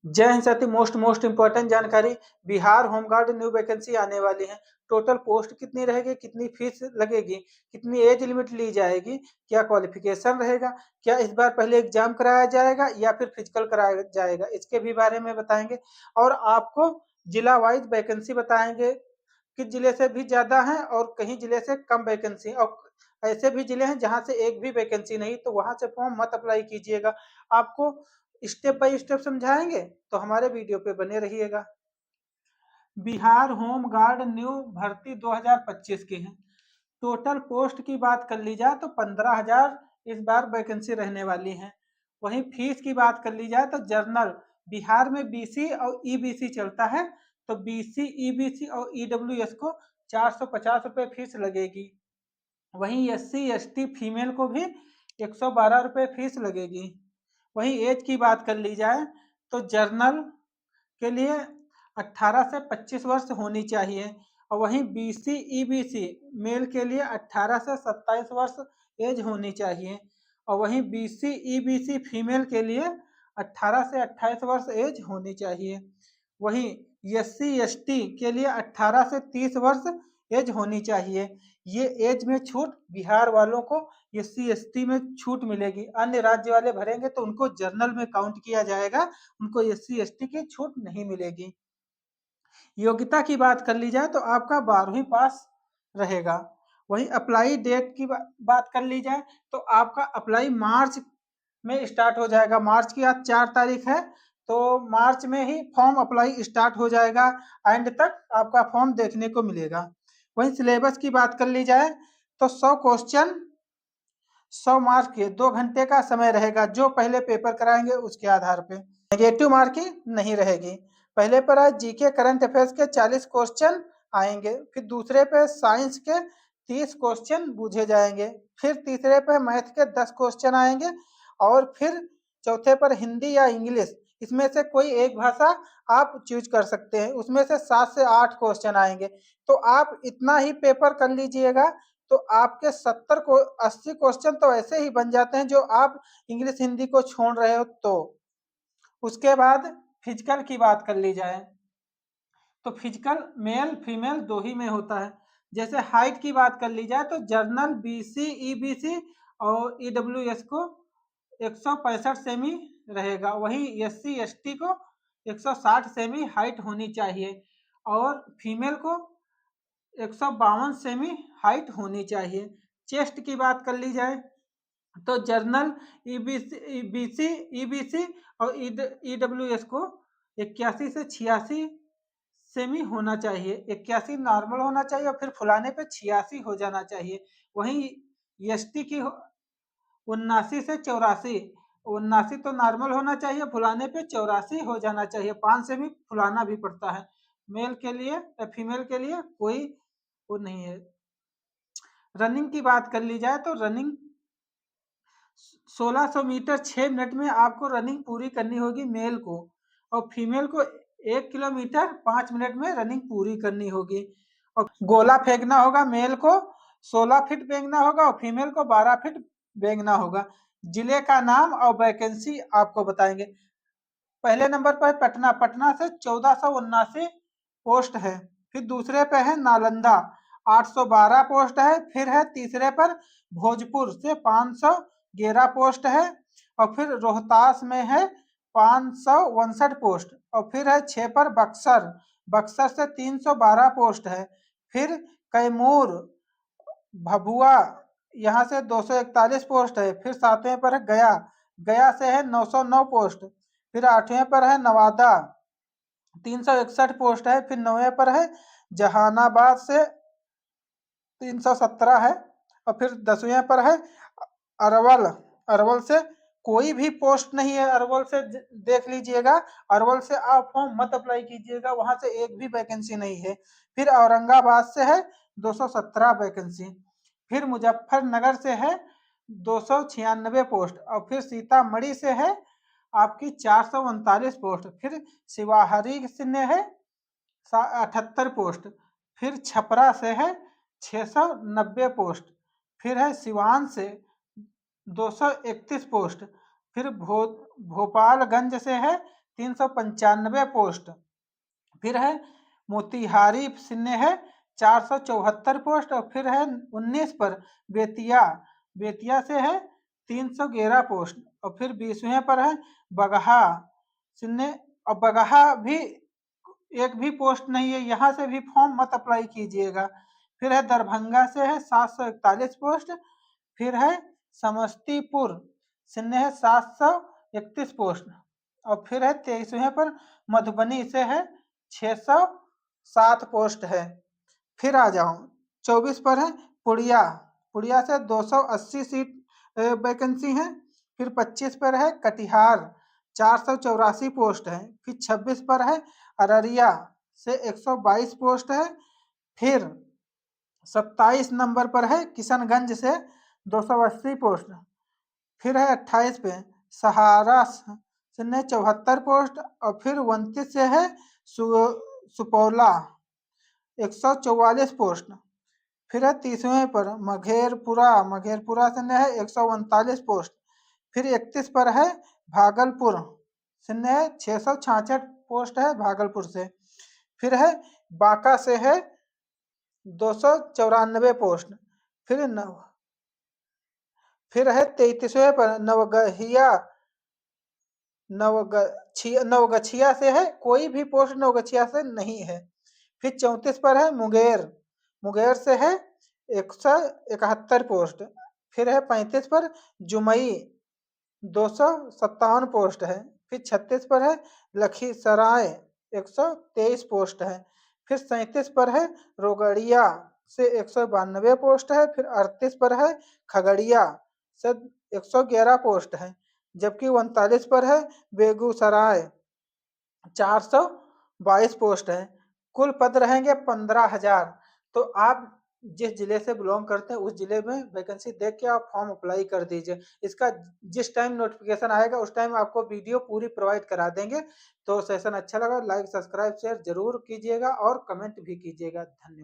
जय हिंद साथी। Most important जानकारी। बिहार होमगार्ड न्यू वैकेंसी आने वाली है। टोटल पोस्ट कितनी रहेगी, कितनी फीस लगेगी, कितनी एज लिमिट ली जाएगी, क्या क्वालिफिकेशन रहेगा, क्या इस बार पहले एग्जाम कराया जाएगा या फिर फिजिकल कराया जाएगा, इसके भी बारे में बताएंगे। और आपको जिला वाइज वैकेंसी बताएंगे, किस जिले से भी ज्यादा है और कहीं जिले से कम वैकेंसी, और ऐसे भी जिले हैं जहां से एक भी वैकेंसी नहीं, तो वहां से फॉर्म मत अप्लाई कीजिएगा। आपको स्टेप बाय स्टेप समझाएंगे, तो हमारे वीडियो पे बने रहिएगा। बिहार होम गार्ड न्यू भर्ती 2025 की है। टोटल पोस्ट की बात कर ली जाए तो 15,000 इस बार वैकेंसी रहने वाली है। वहीं फीस की बात कर ली जाए तो जर्नल, बिहार में बीसी और ईबीसी चलता है, तो बीसी, ईबीसी और ईडब्ल्यूएस को 450 रुपये फीस लगेगी। वहीं एससी एसटी फीमेल को भी 112 रुपये फीस लगेगी। वहीं एज की बात कर ली जाए तो जर्नल के लिए 18 से 25 वर्ष होनी चाहिए, और वहीं बीसी ईबीसी मेल के लिए 18 से 27 वर्ष एज होनी चाहिए, और वहीं बीसी ईबीसी फीमेल के लिए 18 से 28 वर्ष एज होनी चाहिए। वहीं एससी एसटी के लिए 18 से 30 वर्ष एज होनी चाहिए। ये एज में छूट बिहार वालों को एससी एसटी में छूट मिलेगी। अन्य राज्य वाले भरेंगे तो उनको जर्नल में काउंट किया जाएगा, उनको एससी एसटी की छूट नहीं मिलेगी। योग्यता की बात कर ली जाए तो आपका 12वीं पास रहेगा। वहीं अप्लाई डेट की बात कर ली जाए तो आपका अप्लाई मार्च में स्टार्ट हो जाएगा। मार्च की आज 4 तारीख है, तो मार्च में ही फॉर्म अप्लाई स्टार्ट हो जाएगा। एंड तक आपका फॉर्म देखने को मिलेगा। वहीं सिलेबस की बात कर ली जाए तो 100 क्वेश्चन 100 मार्क के 2 घंटे का समय रहेगा। जो पहले पेपर कराएंगे उसके आधार पे नेगेटिव मार्किंग नहीं रहेगी। पहले पर आज जीके करंट अफेयर्स के 40 क्वेश्चन आएंगे, फिर दूसरे पे साइंस के 30 क्वेश्चन पूछे जाएंगे, फिर तीसरे पे मैथ के 10 क्वेश्चन आएंगे, और फिर चौथे पर हिंदी या इंग्लिश, इसमें से कोई एक भाषा आप चूज कर सकते हैं, उसमें से 7 से 8 क्वेश्चन आएंगे। तो आप इतना ही पेपर कर लीजिएगा तो आपके 70 को 80 क्वेश्चन तो ऐसे ही बन जाते हैं, जो आप इंग्लिश हिंदी को छोड़ रहे हो। तो उसके बाद फिजिकल की बात कर ली जाए तो फिजिकल मेल फीमेल दो ही में होता है। जैसे हाइट की बात कर ली जाए तो जर्नल बीसी ईबीसी और ईडब्ल्यूएस को 165 सेमी रहेगा। वहीं एससी एसटी को 160 सेमी हाइट होनी चाहिए, और फीमेल को 152 सेमी हाइट होनी चाहिए। चेस्ट की बात कर ली जाए तो जर्नल बीसी ईबीसी और ईडब्ल्यूएस को 81 से 86 सेमी होना चाहिए। 81 नॉर्मल होना चाहिए और फिर फुलाने पे 86 हो जाना चाहिए। वहीं एसटी की 79 से 84, 79 तो नॉर्मल होना चाहिए, फुलाने पे 84 हो जाना चाहिए। 5 सेमी फुलाना भी पड़ता है। मेल के लिए या फीमेल के लिए कोई वो नहीं है। रनिंग की बात कर ली जाए तो रनिंग 1600 मीटर 6 मिनट में आपको रनिंग पूरी करनी होगी मेल को, और फीमेल को 1 किलोमीटर 5 मिनट में रनिंग पूरी करनी होगी। और गोला फेंकना होगा, मेल को 16 फीट फेंकना होगा और फीमेल को 12 फीट फेंकना होगा। जिले का नाम और वैकेंसी आपको बताएंगे। पहले नंबर पर पटना, पटना से 1479 पोस्ट है। फिर दूसरे पे है नालंदा, 812 पोस्ट है। फिर है तीसरे पर भोजपुर से 511 पोस्ट है, और फिर रोहतास में है 559 पोस्ट, और फिर है 6 पर बक्सर, बक्सर से 312 पोस्ट है। फिर कैमूर भभुआ, यहाँ से 241 पोस्ट है। फिर 7वें पर है गया, गया से है 909 पोस्ट। फिर 8वें पर है नवादा, 361 पोस्ट है। फिर 9वें पर है जहानाबाद से 317 है, और फिर 10वें पर है अरवल, अरवल से कोई भी पोस्ट नहीं है। अरवल से देख लीजिएगा, अरवल से आप फॉर्म मत अप्लाई कीजिएगा, वहां से एक भी वैकेंसी नहीं है। फिर औरंगाबाद से है 217 वैकेंसी। फिर मुजफ्फरनगर से है 296 पोस्ट, और फिर सीतामढ़ी से है आपकी 439 पोस्ट। फिर शिवाहरी से है 78 पोस्ट। फिर छपरा से है 690 पोस्ट। फिर है सिवान से 231 पोस्ट। फिर भोपालगंज से है 395 पोस्ट। फिर है मोतिहारी शून्य है 474 पोस्ट। और फिर है 19 पर बेतिया, बेतिया से है 311 पोस्ट। और फिर 20वें पर है बगहा शून्य, और बगहा भी एक भी पोस्ट नहीं है, यहाँ से भी फॉर्म मत अप्लाई कीजिएगा। फिर है दरभंगा से है 741 पोस्ट। फिर है समस्तीपुर शून्य है 731 पोस्ट। और फिर है 23वें पर मधुबनी से है 607 पोस्ट है। फिर आ जाओ 24 पर है पुड़िया, पुड़िया से 280 सीट वैकेंसी है। फिर 25 पर है कटिहार 484 पोस्ट है। फिर 26 पर है अररिया से 122 पोस्ट है। फिर 27 नंबर पर है किशनगंज से 280 पोस्ट। फिर है 28 पे सहारा से 74 पोस्ट। और फिर 29 से है सुपौला 144 पोस्ट। फिर है 30वें पर मघेरपुरा, मघेरपुरा से है 139 पोस्ट। फिर 31 पर है भागलपुर शून्य है 666 पोस्ट है भागलपुर से। फिर है बांका से है 294 पोस्ट। फिर है 33वें पर नवगछिया, नवगछिया से है, कोई भी पोस्ट नवगछिया से नहीं है। फिर 34 पर है मुंगेर, मुंगेर से है 171 पोस्ट। फिर है 35 पर जुमई 257 पोस्ट है। फिर 36 पर है लखीसराय 123 पोस्ट है। फिर 37 पर है रोगड़िया से 192 पोस्ट है। फिर 38 पर है खगड़िया से 111 पोस्ट है। जबकि 39 पर है बेगूसराय 422 पोस्ट है। कुल पद रहेंगे 15,000। तो आप जिस जिले से बिलोंग करते हैं उस जिले में वैकेंसी देख के आप फॉर्म अप्लाई कर दीजिए। इसका जिस टाइम नोटिफिकेशन आएगा उस टाइम आपको वीडियो पूरी प्रोवाइड करा देंगे। तो सेशन अच्छा लगा लाइक सब्सक्राइब शेयर जरूर कीजिएगा और कमेंट भी कीजिएगा। धन्यवाद।